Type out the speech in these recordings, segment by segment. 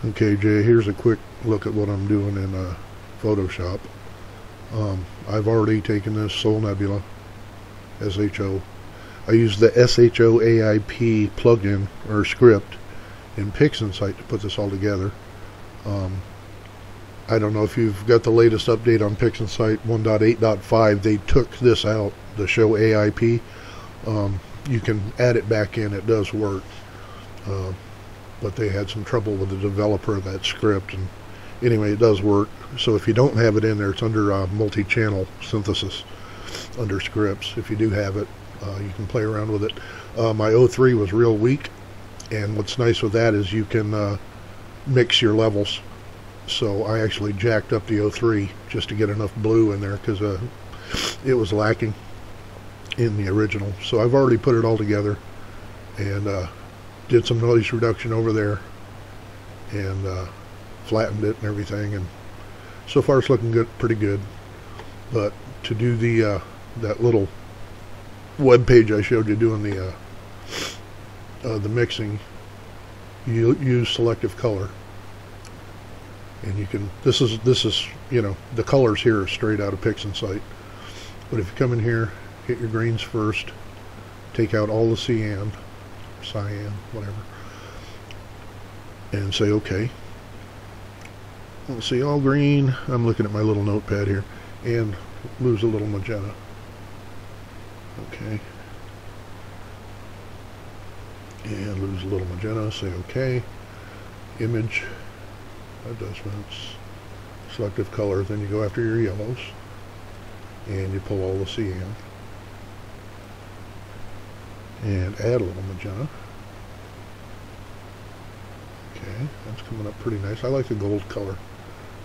Okay, Jay, here's a quick look at what I'm doing in Photoshop. I've already taken this Soul Nebula, SHO. I use the SHOAIP plugin or script in PixInsight to put this all together. I don't know if you've got the latest update on PixInsight 1.8.5. They took this out, the show AIP. You can add it back in, it does work. But they had some trouble with the developer of that script, and anyway, it does work. So if you don't have it in there, it's under multi-channel synthesis under scripts. If you do have it, you can play around with it. My 03 was real weak, and what's nice with that is you can mix your levels. So I actually jacked up the 03 just to get enough blue in there, because it was lacking in the original. So I've already put it all together and did some noise reduction over there and flattened it and everything, and so far it's looking good, pretty good. But to do the that little web page I showed you doing the mixing, you use selective color, and you can, this is you know, the colors here are straight out of PixInsight. But if you come in here, hit your greens first, take out all the cyan, whatever, and say OK. Let's see, all green. I'm looking at my little notepad here, and lose a little magenta. Okay, and lose a little magenta, say OK. Image, adjustments, selective color, then you go after your yellows and you pull all the cyan and add a little magenta. Okay, that's coming up pretty nice. I like the gold color.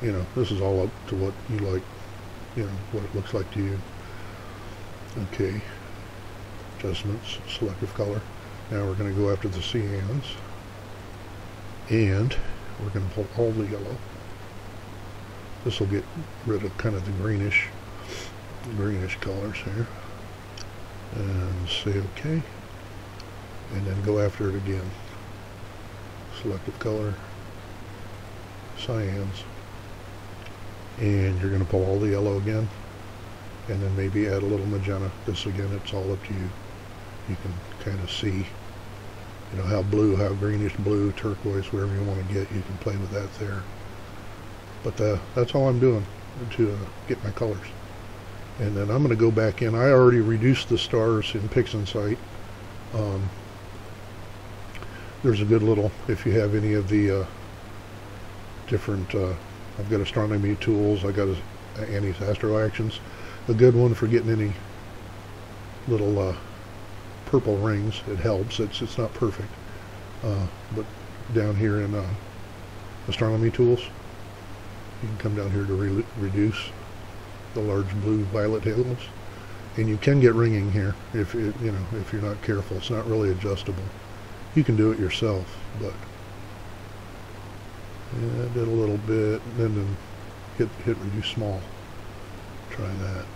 You know, this is all up to what you like, you know, what it looks like to you. Okay, adjustments, selective color. Now we're going to go after the cyans, and we're going to pull all the yellow. This will get rid of kind of the greenish colors here, and say OK, and then go after it again. Selective color, cyans, and you're going to pull all the yellow again, and then maybe add a little magenta. This again, it's all up to you. You can kind of see, you know, how blue, how greenish blue, turquoise, wherever you want to get, you can play with that there. But that's all I'm doing to get my colors. And then I'm going to go back in. I already reduced the stars in PixInsight. There's a good little, if you have any of the different, I've got astronomy tools, I got anti-astro actions, a good one for getting any little purple rings. It helps. It's not perfect, but down here in astronomy tools, you can come down here to reduce the large blue violet halos, and you can get ringing here if you know, if you're not careful. It's not really adjustable. You can do it yourself, but yeah, I did a little bit, and then hit reduce small. Try that.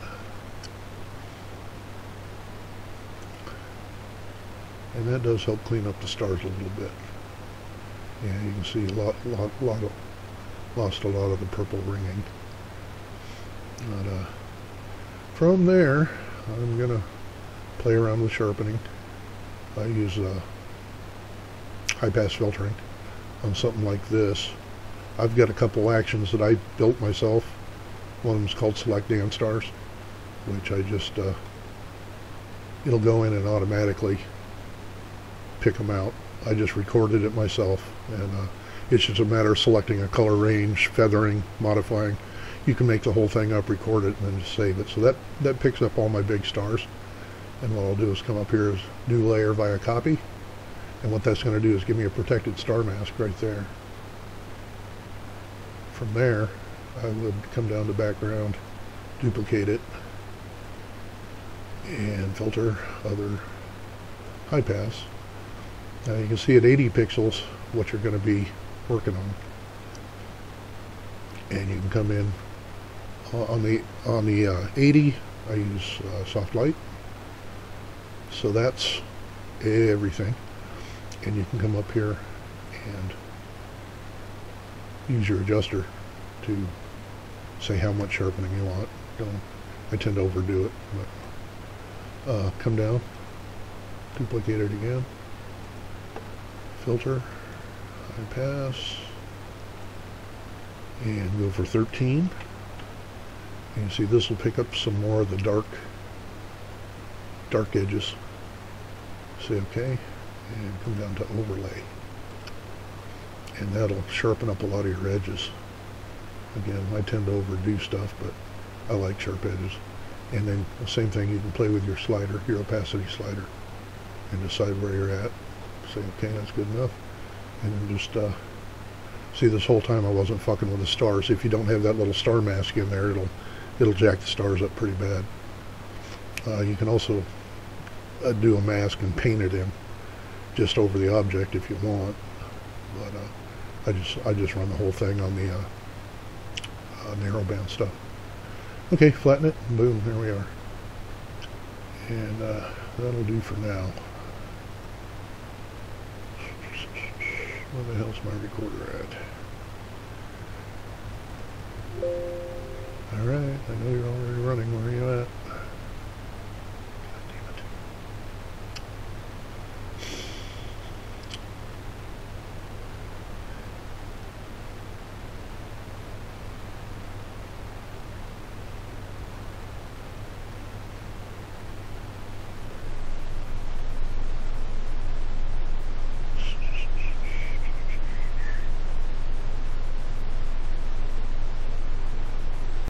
And that does help clean up the stars a little bit. Yeah, you can see lost a lot of the purple ringing. But from there, I'm gonna play around with sharpening. I use high pass filtering on something like this. I've got a couple actions that I built myself. One of them is called Select Dan Stars, which I just it'll go in and automatically pick them out. I just recorded it myself, and it's just a matter of selecting a color range, feathering, modifying. You can make the whole thing up, record it, and then just save it. So that picks up all my big stars. And what I'll do is come up here as new layer via copy, and what that's going to do is give me a protected star mask right there. From there, I would come down to background, duplicate it, and filter other high pass. Now you can see at 80 pixels what you're going to be working on, and you can come in on the 80. I use soft light, so that's everything. And you can come up here and use your adjuster to say how much sharpening you want. I tend to overdo it, but come down, duplicate it again, filter, high pass, and go for 13. And you see this will pick up some more of the dark edges. Say OK, and come down to overlay. And that'll sharpen up a lot of your edges. Again, I tend to overdo stuff, but I like sharp edges. And then the same thing, you can play with your slider, your opacity slider, and decide where you're at. Say, okay, that's good enough. And then just see, this whole time I wasn't fucking with the stars. If you don't have that little star mask in there, it'll jack the stars up pretty bad. You can also do a mask and paint it in just over the object if you want. But I just run the whole thing on the narrowband stuff. Okay, flatten it, and boom, there we are. And that'll do for now. Where the hell's my recorder at? Alright, I know you're already running. Where are you at?